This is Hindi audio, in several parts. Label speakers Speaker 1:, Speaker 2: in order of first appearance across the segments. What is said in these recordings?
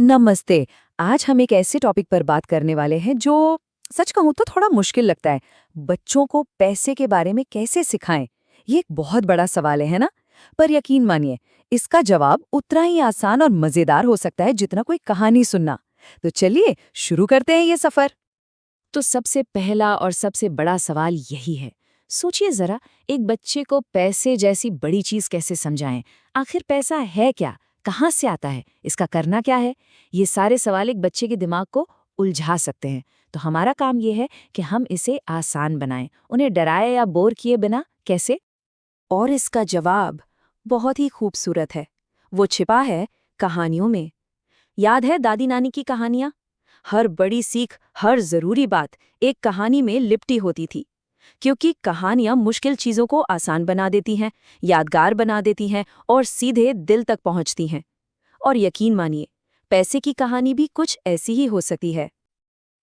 Speaker 1: नमस्ते। आज हम एक ऐसे टॉपिक पर बात करने वाले हैं जो सच कहूं तो थोड़ा मुश्किल लगता है। बच्चों को पैसे के बारे में कैसे सिखाएं? ये एक बहुत बड़ा सवाल है ना? पर यकीन मानिए, इसका जवाब उतना ही आसान और मजेदार हो सकता है जितना कोई कहानी सुनना। तो चलिए शुरू करते हैं ये सफर।
Speaker 2: तो सबसे पहला और सबसे बड़ा सवाल यही है। सोचिए जरा, एक बच्चे को पैसे जैसी बड़ी चीज कैसे समझाएं? आखिर पैसा है क्या? कहाँ से आता है? इसका करना क्या है? ये सारे सवाल एक बच्चे के दिमाग को उलझा सकते हैं। तो हमारा काम ये है कि हम इसे आसान बनाएं, उन्हें डराए या बोर किए बिना। कैसे?
Speaker 1: और इसका जवाब बहुत ही खूबसूरत है। वो छिपा है कहानियों में। याद है दादी नानी की कहानियां? हर बड़ी सीख, हर जरूरी बात एक कहानी में लिपटी होती थी। क्योंकि कहानियां मुश्किल चीजों को आसान बना देती हैं, यादगार बना देती हैं और सीधे दिल तक पहुंचती हैं। और यकीन मानिए, पैसे की कहानी भी कुछ ऐसी ही हो सकती है।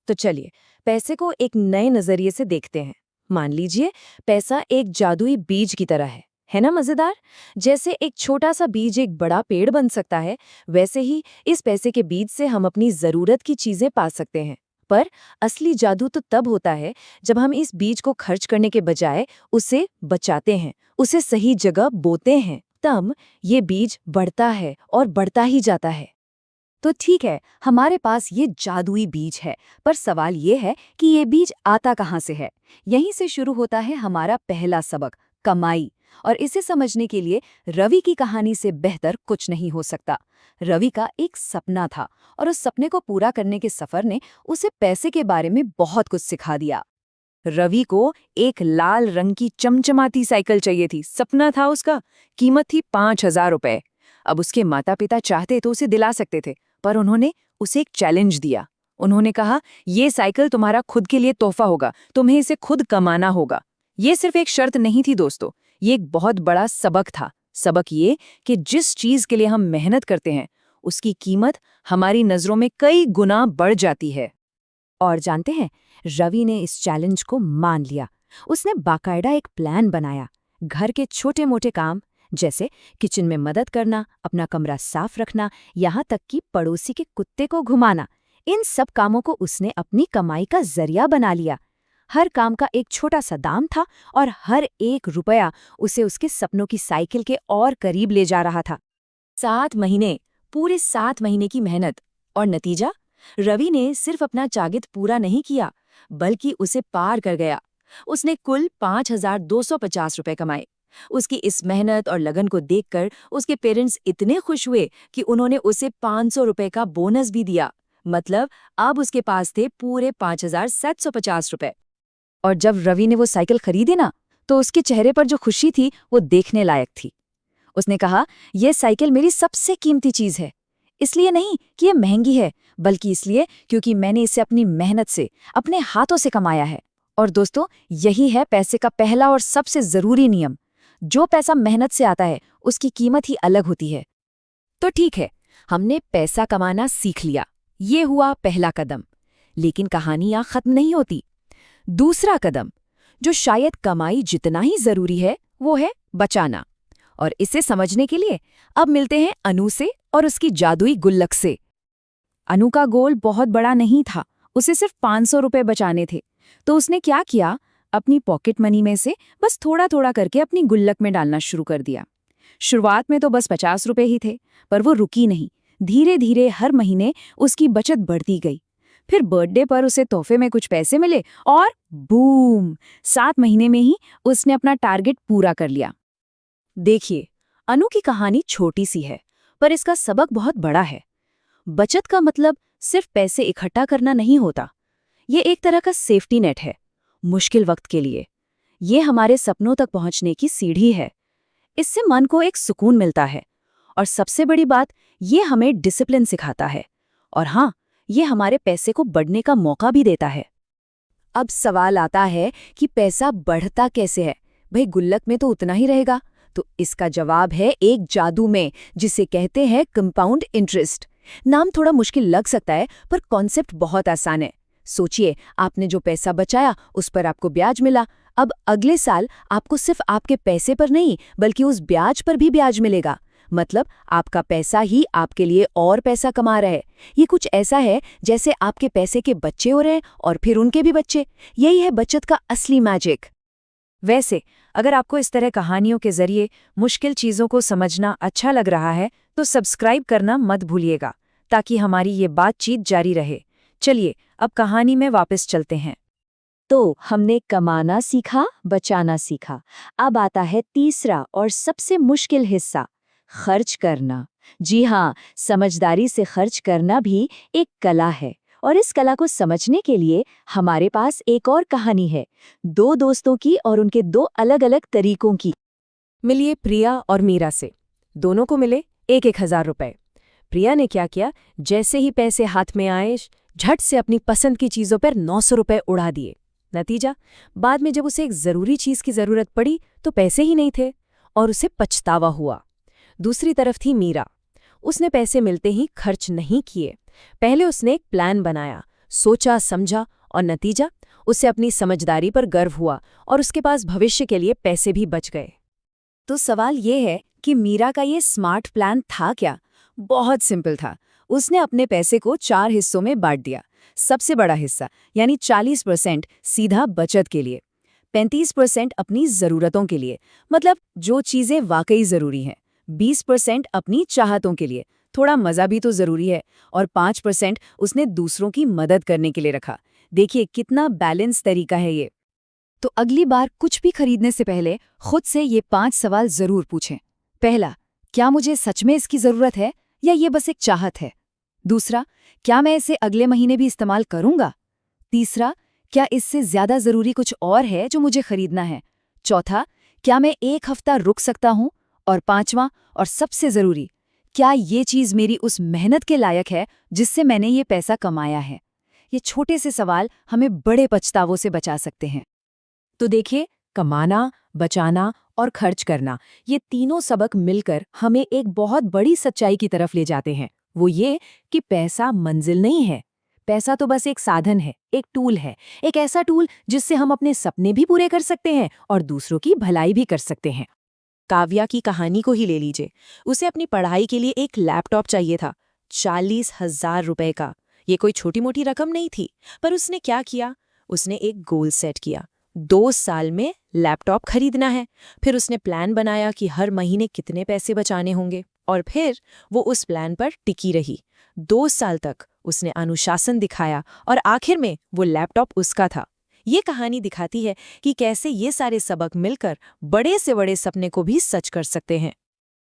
Speaker 1: तो चलिए, पैसे को एक नए नजरिए से देखते हैं। मान लीजिए, पैसा एक जादुई बीज की तरह है ना मजेदार? जैसे एक छोटा सा बीज एक बड़ा पेड़ बन सकता है, वैसे ही इस पैसे के बीज से हम अपनी जरूरत की चीजें पा सकते हैं। पर असली जादू तो तब होता है जब हम इस बीज को खर्च करने के बजाय उसे बचाते हैं, उसे सही जगह बोते हैं। तब ये बीज बढ़ता है और बढ़ता ही जाता है। तो ठीक है, हमारे पास ये जादुई बीज है, पर सवाल ये है कि ये बीज आता कहाँ से है? यहीं से शुरू होता है हमारा पहला सबक, कमाई। और इसे समझने के लिए रवि की कहानी से बेहतर कुछ नहीं हो सकता। रवि का एक सपना था और उस सपने को पूरा करने के सफर ने उसे पैसे के बारे में बहुत कुछ सिखा दिया। रवि को एक लाल रंग की चमचमाती साइकिल चाहिए थी। सपना था उसका। कीमत थी 5,000 रुपए। अब उसके माता पिता चाहते तो उसे दिला सकते थे, पर उन्होंने उसे एक चैलेंज दिया। उन्होंने कहा, ये साइकिल तुम्हारा खुद के लिए तोहफा होगा, तुम्हें इसे खुद कमाना होगा। ये सिर्फ एक शर्त नहीं थी दोस्तों, ये एक बहुत बड़ा सबक था। सबक ये कि जिस चीज के लिए हम मेहनत करते हैं, उसकी कीमत हमारी नजरों में कई गुना बढ़ जाती है। और जानते हैं, रवि ने इस चैलेंज को मान लिया। उसने बाकायदा एक प्लान बनाया। घर के छोटे मोटे काम, जैसे किचन में मदद करना, अपना कमरा साफ रखना, यहाँ तक कि पड़ोसी के कुत्ते को घुमाना, इन सब कामों को उसने अपनी कमाई का जरिया बना लिया। हर काम का एक छोटा सा दाम था और हर एक रुपया उसे उसके सपनों की साइकिल के और करीब ले जा रहा था। 7 महीने, पूरे 7 महीने की मेहनत, और नतीजा? रवि ने सिर्फ अपना टारगेट पूरा नहीं किया, बल्कि उसे पार कर गया। उसने कुल 5,250 रुपए कमाए। उसकी इस मेहनत और लगन को देखकर उसके पेरेंट्स इतने खुश हुए कि उन्होंने उसे 500 रुपए का बोनस भी दिया। मतलब अब उसके पास थे पूरे 5,750 रुपए। और जब रवि ने वो साइकिल खरीदी ना, तो उसके चेहरे पर जो खुशी थी वो देखने लायक थी। उसने कहा, यह साइकिल मेरी सबसे कीमती चीज है। इसलिए नहीं कि यह महंगी है, बल्कि इसलिए क्योंकि मैंने इसे अपनी मेहनत से, अपने हाथों से कमाया है। और दोस्तों, यही है पैसे का पहला और सबसे जरूरी नियम। जो पैसा मेहनत से आता है, उसकी कीमत ही अलग होती है। तो ठीक है, हमने पैसा कमाना सीख लिया। ये हुआ पहला कदम। लेकिन कहानी यहाँ खत्म नहीं होती। दूसरा कदम, जो शायद कमाई जितना ही जरूरी है, वो है बचाना। और इसे समझने के लिए अब मिलते हैं अनु से और उसकी जादुई गुल्लक से। अनु का गोल बहुत बड़ा नहीं था, उसे सिर्फ 500 रुपए बचाने थे। तो उसने क्या किया, अपनी पॉकेट मनी में से बस थोड़ा थोड़ा करके अपनी गुल्लक में डालना शुरू कर दिया। शुरुआत में तो बस 50 रुपए ही थे, पर वो रुकी नहीं। धीरे धीरे हर महीने उसकी बचत बढ़ती गई। फिर बर्थडे पर उसे तोहफे में कुछ पैसे मिले और बूम, 7 महीने में ही उसने अपना टारगेट पूरा कर लिया। देखिए, अनु की कहानी छोटी सी है, पर इसका सबक बहुत बड़ा है। बचत का मतलब सिर्फ पैसे इकट्ठा करना नहीं होता। ये एक तरह का सेफ्टी नेट है, मुश्किल वक्त के लिए। ये हमारे सपनों तक पहुंचने की सीढ़ी है। इससे मन को एक सुकून मिलता है। और सबसे बड़ी बात, ये हमें डिसिप्लिन सिखाता है। और हाँ, ये हमारे पैसे को बढ़ने का मौका भी देता है। अब सवाल आता है कि पैसा बढ़ता कैसे है? भाई, गुल्लक में तो उतना ही रहेगा। तो इसका जवाब है एक जादू में, जिसे कहते हैं कंपाउंड इंटरेस्ट। नाम थोड़ा मुश्किल लग सकता है, पर कॉन्सेप्ट बहुत आसान है। सोचिए, आपने जो पैसा बचाया उस पर आपको ब्याज मिला। अब अगले साल आपको सिर्फ आपके पैसे पर नहीं, बल्कि उस ब्याज पर भी ब्याज मिलेगा।
Speaker 2: मतलब आपका पैसा ही आपके लिए और पैसा कमा रहा है। ये कुछ ऐसा है जैसे आपके पैसे के बच्चे हो रहे हैं और फिर उनके भी बच्चे। यही है बचत का असली मैजिक।
Speaker 1: वैसे अगर आपको इस तरह कहानियों के जरिए मुश्किल चीजों को समझना अच्छा लग रहा है तो सब्सक्राइब करना मत भूलिएगा, ताकि हमारी ये बातचीत जारी रहे। चलिए अब कहानी में वापस चलते हैं।
Speaker 2: तो हमने कमाना सीखा, बचाना सीखा। अब आता है तीसरा और सबसे मुश्किल हिस्सा, खर्च करना। जी हाँ, समझदारी से खर्च करना भी एक कला है। और इस कला को समझने के लिए हमारे पास एक और कहानी है, दो दोस्तों की और उनके दो अलग-अलग तरीकों की।
Speaker 1: मिलिए प्रिया और मीरा से। दोनों को मिले 1,000 रुपए। प्रिया ने क्या किया, जैसे ही पैसे हाथ में आए झट से अपनी पसंद की चीजों पर 900 रुपए उड़ा दिए। नतीजा, बाद में जब उसे एक जरूरी चीज की जरूरत पड़ी तो पैसे ही नहीं थे और उसे पछतावा हुआ। दूसरी तरफ थी मीरा। उसने पैसे मिलते ही खर्च नहीं किए। पहले उसने एक प्लान बनाया, सोचा समझा, और नतीजा, उसे अपनी समझदारी पर गर्व हुआ और उसके पास भविष्य के लिए पैसे भी बच गए।
Speaker 2: तो सवाल ये है कि मीरा का ये स्मार्ट प्लान था क्या? बहुत सिंपल था। उसने अपने पैसे को 4 हिस्सों में बांट दिया। सबसे बड़ा हिस्सा यानी 40% सीधा बचत के लिए, 35% अपनी ज़रूरतों के लिए, मतलब जो चीज़ें वाकई ज़रूरी हैं, 20% अपनी चाहतों के लिए, थोड़ा मज़ा भी तो ज़रूरी है, और 5% उसने दूसरों की मदद करने के लिए रखा। देखिए कितना बैलेंस तरीका है ये। तो अगली बार कुछ भी खरीदने से पहले खुद से ये 5 सवाल जरूर पूछें। पहला, क्या मुझे सच में इसकी जरूरत है या ये बस एक चाहत है? दूसरा, क्या मैं इसे अगले महीने भी इस्तेमाल करूंगा? तीसरा, क्या इससे ज्यादा जरूरी कुछ और है जो मुझे खरीदना है? चौथा, क्या मैं 1 हफ्ता रुक सकता हूं? और पांचवा और सबसे जरूरी, क्या ये चीज मेरी उस मेहनत के लायक है जिससे मैंने ये पैसा कमाया है? ये छोटे से सवाल हमें बड़े पछतावों से बचा सकते हैं। तो देखिए, कमाना, बचाना और खर्च करना, ये तीनों सबक मिलकर हमें एक बहुत बड़ी सच्चाई की तरफ ले जाते हैं। वो ये कि पैसा मंजिल नहीं है। पैसा तो बस एक साधन है, एक टूल है, एक ऐसा टूल जिससे हम अपने सपने भी पूरे कर सकते हैं और दूसरों की भलाई भी कर सकते हैं।
Speaker 1: काव्या की कहानी को ही ले लीजिए। उसे अपनी पढ़ाई के लिए एक लैपटॉप चाहिए था, 40,000 रुपए का। ये कोई छोटी मोटी रकम नहीं थी, पर उसने क्या किया, उसने एक गोल सेट किया। 2 साल में लैपटॉप खरीदना है। फिर उसने प्लान बनाया कि हर महीने कितने पैसे बचाने होंगे, और फिर वो उस प्लान पर टिकी रही। 2 साल तक उसने अनुशासन दिखाया और आखिर में वो लैपटॉप उसका था। ये कहानी दिखाती है कि कैसे ये सारे सबक मिलकर बड़े से बड़े सपने को भी सच कर सकते हैं।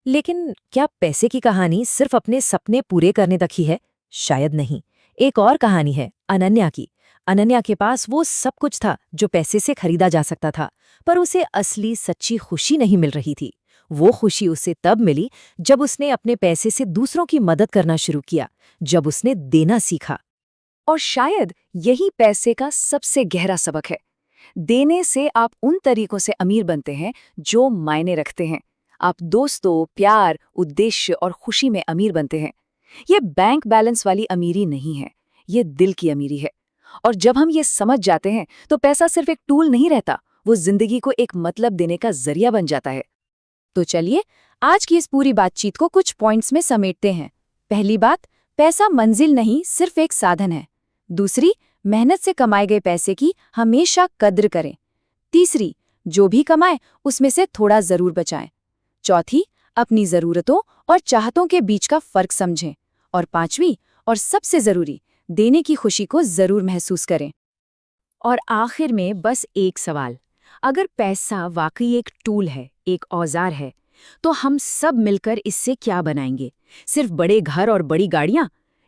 Speaker 2: लेकिन क्या पैसे की कहानी सिर्फ अपने सपने पूरे करने तक ही है? शायद नहीं। एक और कहानी है अनन्या की। अनन्या के पास वो सब कुछ था जो पैसे से खरीदा जा सकता था, पर उसे असली सच्ची खुशी नहीं मिल रही थी। वो खुशी उसे तब मिली जब उसने अपने पैसे से दूसरों की मदद करना शुरू किया, जब उसने देना सीखा। और शायद यही पैसे का सबसे गहरा सबक है। देने से आप उन तरीकों से अमीर बनते हैं जो मायने रखते हैं। आप दोस्तों, प्यार, उद्देश्य और खुशी में अमीर बनते हैं। ये बैंक बैलेंस वाली अमीरी नहीं है, ये दिल की अमीरी है। और जब हम ये समझ जाते हैं तो पैसा सिर्फ एक टूल नहीं रहता, वो जिंदगी को एक मतलब देने का जरिया बन जाता है। तो चलिए आज की इस पूरी बातचीत को कुछ पॉइंट्स में समेटते हैं। पहली बात, पैसा मंजिल नहीं, सिर्फ एक साधन है। दूसरी, मेहनत से कमाए गए पैसे की हमेशा कद्र करें। तीसरी, जो भी कमाएं उसमें से थोड़ा जरूर बचाएं। चौथी, अपनी जरूरतों और चाहतों के बीच का फर्क समझें। और पांचवी और सबसे जरूरी, देने की खुशी को जरूर महसूस करें। और आखिर में बस एक सवाल, अगर पैसा वाकई एक टूल है, एक औजार है, तो हम सब मिलकर इससे क्या बनाएंगे? सिर्फ बड़े घर और बड़ी गाड़ियां,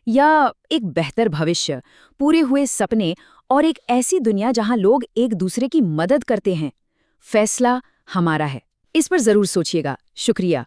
Speaker 2: या एक बेहतर भविष्य, पूरे हुए सपने और एक ऐसी दुनिया जहां लोग एक दूसरे की मदद करते हैं? फैसला हमारा है। इस पर जरूर सोचिएगा। शुक्रिया।